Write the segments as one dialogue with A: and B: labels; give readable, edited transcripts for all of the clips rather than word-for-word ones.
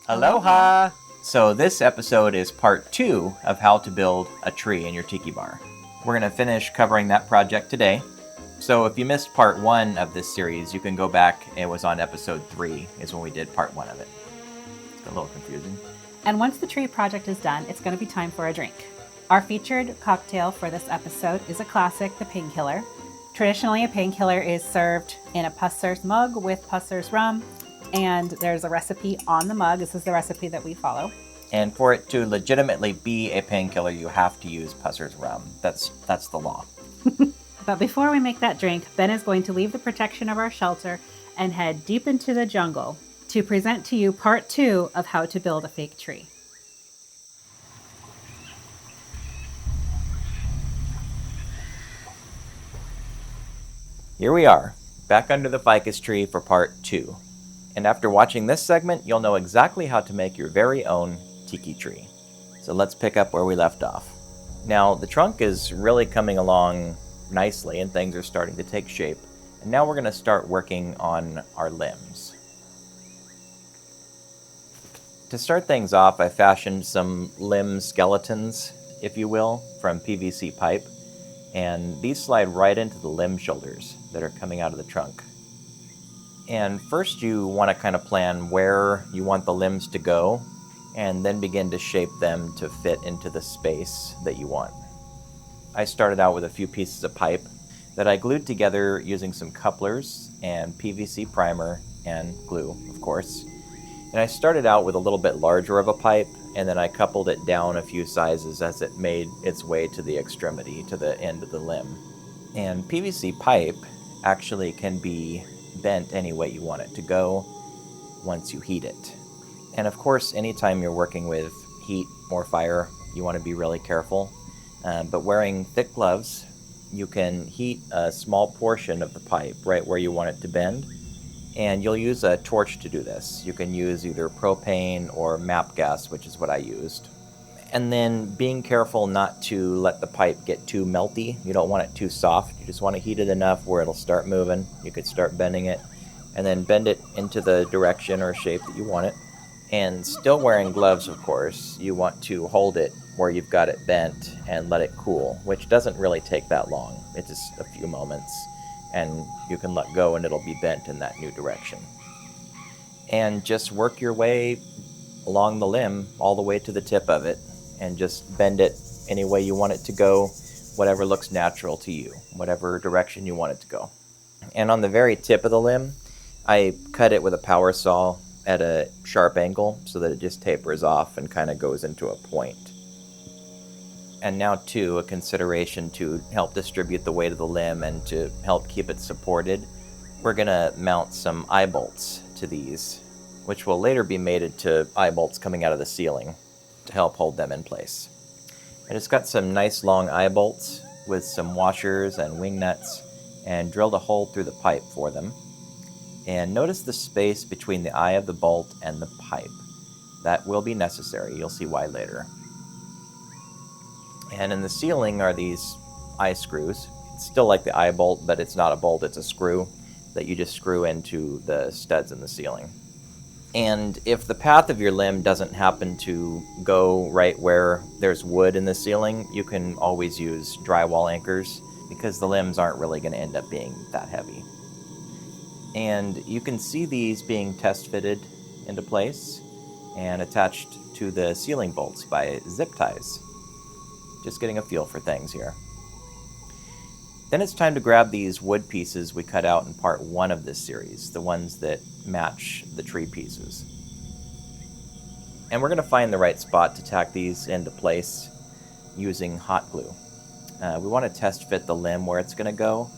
A: Aloha! So this episode is part 2 of how to build a tree in your tiki bar. We're going to finish covering that project today. So if you missed part 1 of this series, you can go back. It was on episode 3 is when we did part 1 of it. It's a little confusing.
B: And once the tree project is done, it's going to be time for a drink. Our featured cocktail for this episode is a classic, the Painkiller. Traditionally, a Painkiller is served in a Pusser's mug with Pusser's rum, and there's a recipe on the mug. This is the recipe that we follow.
A: And for it to legitimately be a painkiller, you have to use Pusser's rum. That's the law.
B: But before we make that drink, Ben is going to leave the protection of our shelter and head deep into the jungle to present to you part 2 of how to build a fake tree.
A: Here we are, back under the ficus tree for part 2. And after watching this segment, you'll know exactly how to make your very own tiki tree. So let's pick up where we left off. Now, the trunk is really coming along nicely and things are starting to take shape. And now we're going to start working on our limbs. To start things off, I fashioned some limb skeletons, if you will, from PVC pipe. And these slide right into the limb shoulders that are coming out of the trunk. And first you want to kind of plan where you want the limbs to go, and then begin to shape them to fit into the space that you want. I started out with a few pieces of pipe that I glued together using some couplers and PVC primer and glue, of course. And I started out with a little bit larger of a pipe, and then I coupled it down a few sizes as it made its way to the extremity, to the end of the limb. And PVC pipe actually can be bent any way you want it to go once you heat it. And of course, anytime you're working with heat or fire, you want to be really careful. But wearing thick gloves, you can heat a small portion of the pipe right where you want it to bend. And you'll use a torch to do this. You can use either propane or MAP gas, which is what I used. And then being careful not to let the pipe get too melty. You don't want it too soft. You just want to heat it enough where it'll start moving. You could start bending it, and then bend it into the direction or shape that you want it. And still wearing gloves, of course, you want to hold it where you've got it bent and let it cool, which doesn't really take that long. It's just a few moments, and you can let go and it'll be bent in that new direction. And just work your way along the limb all the way to the tip of it, and just bend it any way you want it to go, whatever looks natural to you, whatever direction you want it to go. And on the very tip of the limb, I cut it with a power saw at a sharp angle so that it just tapers off and kind of goes into a point. And now too, a consideration to help distribute the weight of the limb and to help keep it supported, we're gonna mount some eye bolts to these, which will later be mated to eye bolts coming out of the ceiling to help hold them in place. And it's got some nice long eye bolts with some washers and wing nuts, and drilled a hole through the pipe for them. And notice the space between the eye of the bolt and the pipe. That will be necessary. You'll see why later. And in the ceiling are these eye screws. It's still like the eye bolt, but it's not a bolt, it's a screw that you just screw into the studs in the ceiling. And if the path of your limb doesn't happen to go right where there's wood in the ceiling, you can always use drywall anchors, because the limbs aren't really going to end up being that heavy. And you can see these being test fitted into place and attached to the ceiling bolts by zip ties. Just getting a feel for things here. Then it's time to grab these wood pieces we cut out in part 1 of this series, the ones that match the tree pieces. And we're going to find the right spot to tack these into place using hot glue. We want to test fit the limb where it's going to go,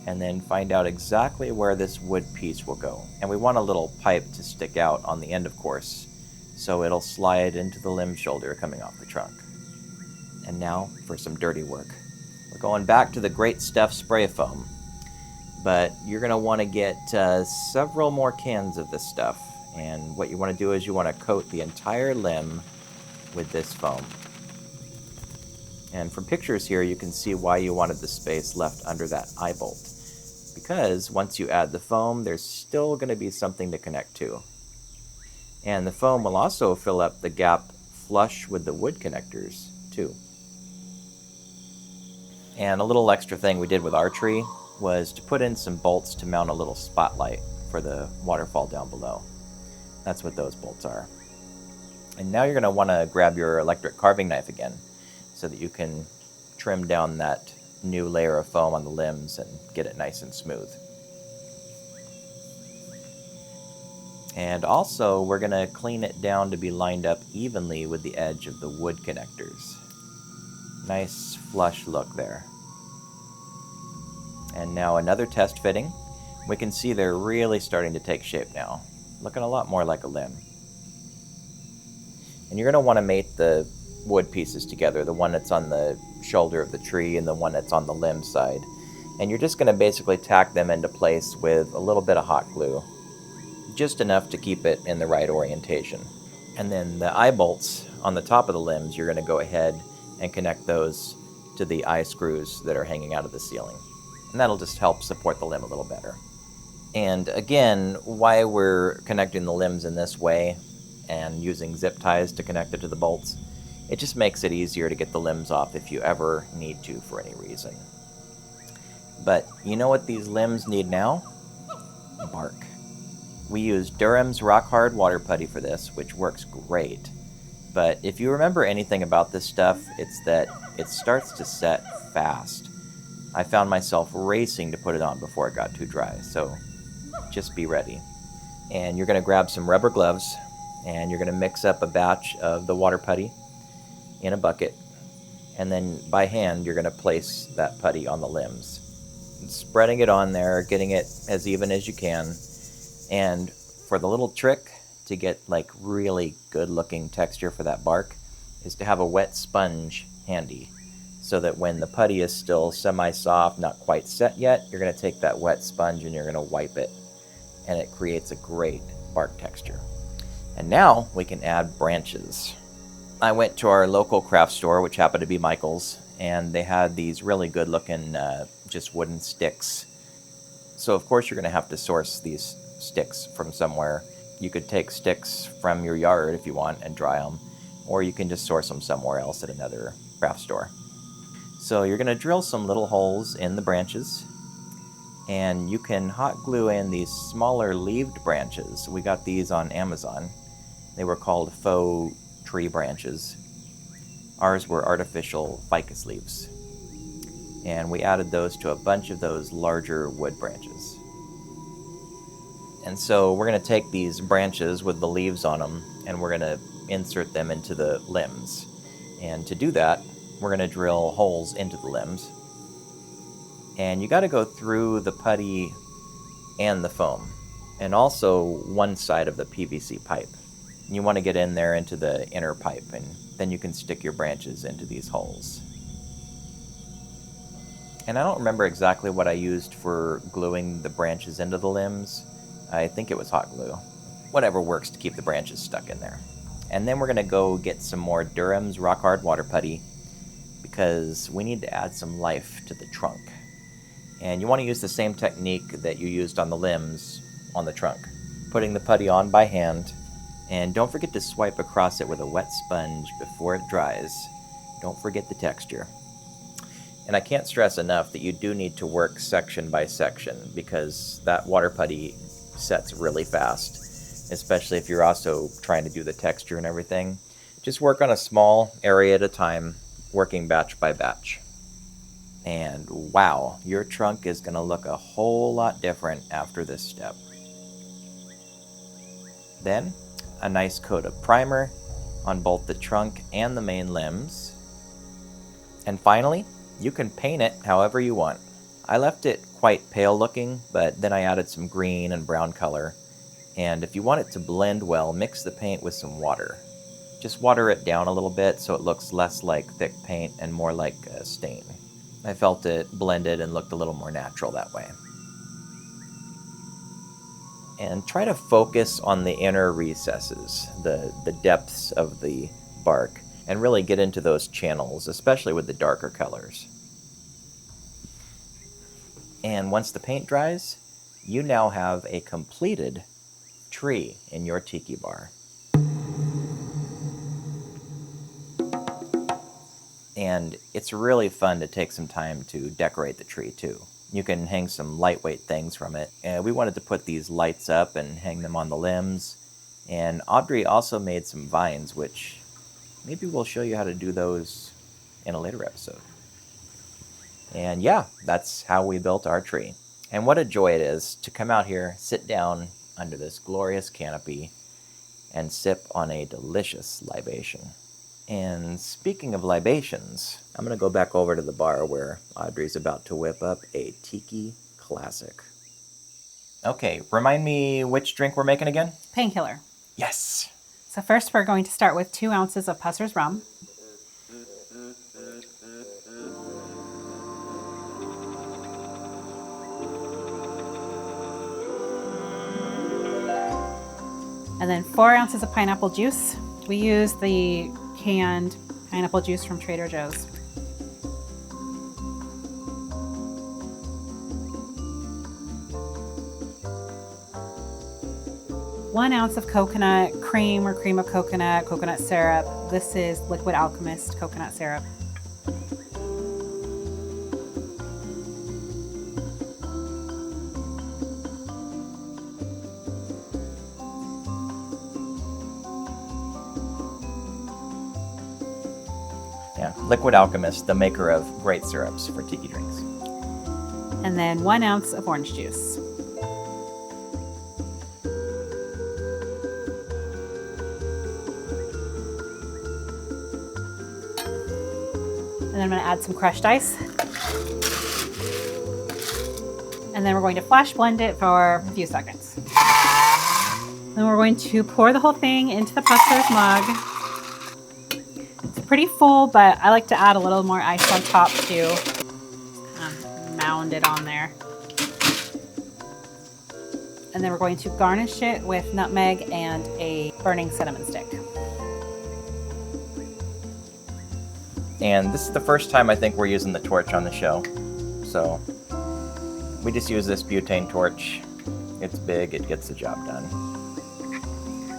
A: and then find out exactly where this wood piece will go. And we want a little pipe to stick out on the end, of course, so it'll slide into the limb shoulder coming off the trunk. And now for some dirty work. We're going back to the Great Stuff spray foam, but you're going to want to get several more cans of this stuff. And what you want to do is you want to coat the entire limb with this foam. And from pictures here, you can see why you wanted the space left under that eye bolt. Because once you add the foam, there's still going to be something to connect to. And the foam will also fill up the gap flush with the wood connectors, too. And a little extra thing we did with our tree was to put in some bolts to mount a little spotlight for the waterfall down below. That's what those bolts are. And now you're going to want to grab your electric carving knife again so that you can trim down that new layer of foam on the limbs and get it nice and smooth. And also, we're going to clean it down to be lined up evenly with the edge of the wood connectors. Nice flush look there. And now another test fitting. We can see they're really starting to take shape now, looking a lot more like a limb. And you're going to want to mate the wood pieces together, the one that's on the shoulder of the tree and the one that's on the limb side. And you're just going to basically tack them into place with a little bit of hot glue, just enough to keep it in the right orientation. And then the eye bolts on the top of the limbs, you're going to go ahead and connect those to the eye screws that are hanging out of the ceiling. And that'll just help support the limb a little better. And again, why we're connecting the limbs in this way and using zip ties to connect it to the bolts, it just makes it easier to get the limbs off if you ever need to for any reason. But you know what these limbs need now? Bark. We use Durham's Rock Hard Water Putty for this, which works great. But if you remember anything about this stuff, it's that it starts to set fast. I found myself racing to put it on before it got too dry, so just be ready. And you're going to grab some rubber gloves, and you're going to mix up a batch of the water putty in a bucket, and then by hand you're going to place that putty on the limbs, spreading it on there, getting it as even as you can. And for the little trick to get like really good looking texture for that bark is to have a wet sponge handy, so that when the putty is still semi-soft, not quite set yet, you're going to take that wet sponge and you're going to wipe it, and it creates a great bark texture. And now we can add branches. I went to our local craft store, which happened to be Michael's, and they had these really good looking just wooden sticks. So of course you're going to have to source these sticks from somewhere. You could take sticks from your yard if you want and dry them, or you can just source them somewhere else at another craft store. So you're going to drill some little holes in the branches, and you can hot glue in these smaller leaved branches. We got these on Amazon. They were called faux tree branches. Ours were artificial ficus leaves. And we added those to a bunch of those larger wood branches. And so we're going to take these branches with the leaves on them, and we're going to insert them into the limbs. And to do that, we're going to drill holes into the limbs. And you got to go through the putty and the foam, and also one side of the PVC pipe. You want to get in there into the inner pipe, and then you can stick your branches into these holes. And I don't remember exactly what I used for gluing the branches into the limbs. I think it was hot glue. Whatever works to keep the branches stuck in there. And then we're going to go get some more Durham's Rock Hard Water Putty, because we need to add some life to the trunk. And you want to use the same technique that you used on the limbs on the trunk. Putting the putty on by hand, and don't forget to swipe across it with a wet sponge before it dries. Don't forget the texture. And I can't stress enough that you do need to work section by section, because that water putty sets really fast, especially if you're also trying to do the texture and everything. Just work on a small area at a time, working batch by batch. And wow, your trunk is going to look a whole lot different after this step. Then, a nice coat of primer on both the trunk and the main limbs. And finally, you can paint it however you want. I left it quite pale looking, but then I added some green and brown color. And if you want it to blend well, mix the paint with some water. Just water it down a little bit so it looks less like thick paint and more like a stain. I felt it blended and looked a little more natural that way. And try to focus on the inner recesses, the depths of the bark, and really get into those channels, especially with the darker colors. And once the paint dries, you now have a completed tree in your tiki bar. And it's really fun to take some time to decorate the tree too. You can hang some lightweight things from it. And we wanted to put these lights up and hang them on the limbs. And Audrey also made some vines, which maybe we'll show you how to do those in a later episode. And yeah, that's how we built our tree. And what a joy it is to come out here, sit down under this glorious canopy, and sip on a delicious libation. And speaking of libations, I'm going to go back over to the bar where Audrey's about to whip up a Tiki classic. Okay, remind me which drink we're making again?
B: Painkiller.
A: Yes!
B: So first we're going to start with 2 ounces of Pusser's rum. And then 4 ounces of pineapple juice. We use the canned pineapple juice from Trader Joe's. One ounce of coconut cream or cream of coconut, coconut syrup. This is Liquid Alchemist coconut syrup.
A: Yeah, Liquid Alchemist, the maker of great syrups for tiki drinks.
B: And then 1 ounce of orange juice. And then I'm going to add some crushed ice. And then we're going to flash blend it for a few seconds. Then we're going to pour the whole thing into the Pusser's mug. It's pretty full, but I like to add a little more ice on top too. Mound it on there. And then we're going to garnish it with nutmeg and a burning cinnamon stick.
A: And this is the first time I think we're using the torch on the show. So we just use this butane torch. It's big, it gets the job done.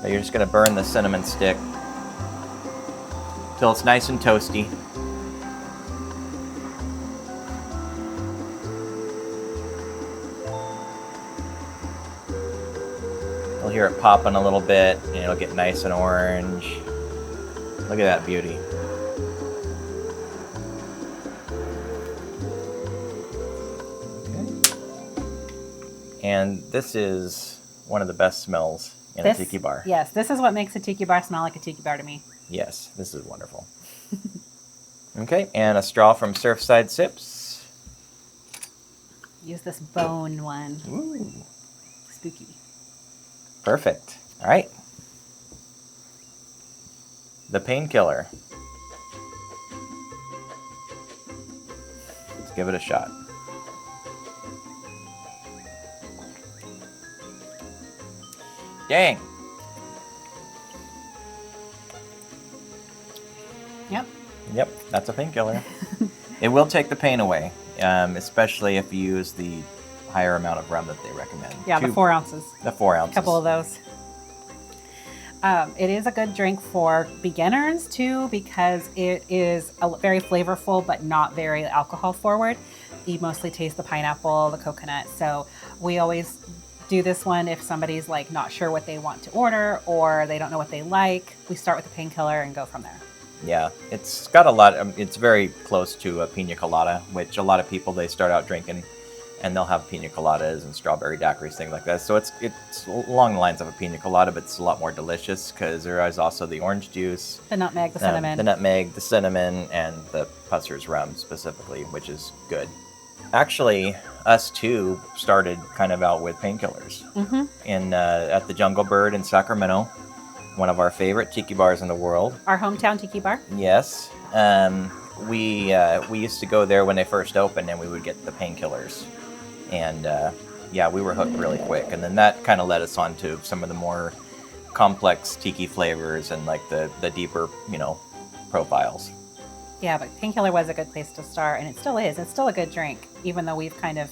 A: Now you're just going to burn the cinnamon stick till it's nice and toasty. You'll hear it popping a little bit and it'll get nice and orange. Look at that beauty. And this is one of the best smells in a tiki bar.
B: Yes, this is what makes a tiki bar smell like a tiki bar to me.
A: Yes, this is wonderful. Okay, and a straw from Surfside Sips.
B: Use this bone one.
A: Ooh,
B: Spooky.
A: perfect. All right. The Painkiller. Let's give it a shot. Dang.
B: Yep.
A: Yep, that's a painkiller. It will take the pain away, especially if you use the higher amount of rum that they recommend.
B: Yeah, the 4 ounces.
A: The 4 ounces.
B: A couple of those. It is a good drink for beginners too because it is very flavorful but not very alcohol forward. You mostly taste the pineapple, the coconut. So we always do this one if somebody's like not sure what they want to order or they don't know what they like. We start with the Painkiller and go from there.
A: Yeah, it's got a lot. It's very close to a pina colada, which a lot of people, they start out drinking and they'll have pina coladas and strawberry daiquiris, things like that. So it's along the lines of a pina colada, but it's a lot more delicious because there is also the orange juice,
B: The nutmeg, the cinnamon.
A: the nutmeg, the cinnamon, and the Pusser's rum specifically, which is good. Actually, us two started kind of out with painkillers at the Jungle Bird in Sacramento, one of our favorite tiki bars in the world.
B: Our hometown tiki bar.
A: Yes. We used to go there when they first opened, and we would get the painkillers. And yeah, we were hooked really quick. And then that kind of led us on to some of the more complex tiki flavors and like the deeper, profiles.
B: Yeah, but Painkiller was a good place to start, and it still is. It's still a good drink, even though we've kind of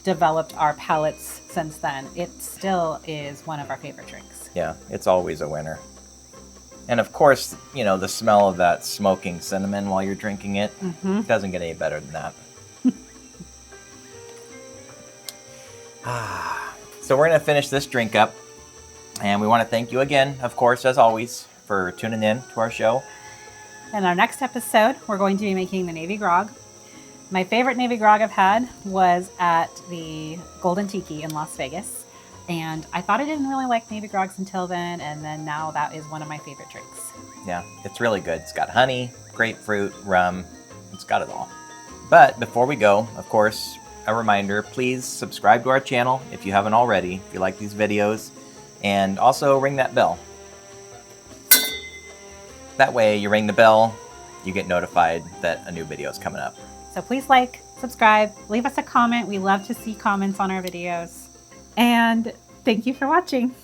B: developed our palates since then. It still is one of our favorite drinks.
A: Yeah, it's always a winner. And of course, you know, the smell of that smoking cinnamon while you're drinking it doesn't get any better than that. So we're going to finish this drink up. And we want to thank you again, of course, as always, for tuning in to our show.
B: In our next episode, we're going to be making the Navy Grog. My favorite Navy Grog I've had was at the Golden Tiki in Las Vegas. And I thought I didn't really like Navy Grogs until then, and then now that is one of my favorite drinks.
A: Yeah, it's really good. It's got honey, grapefruit, rum. It's got it all. But before we go, of course, a reminder, please subscribe to our channel if you haven't already, if you like these videos, and also ring that bell. That way, you ring the bell, you get notified that a new video is coming up.
B: So please like, subscribe, leave us a comment. We love to see comments on our videos. And thank you for watching.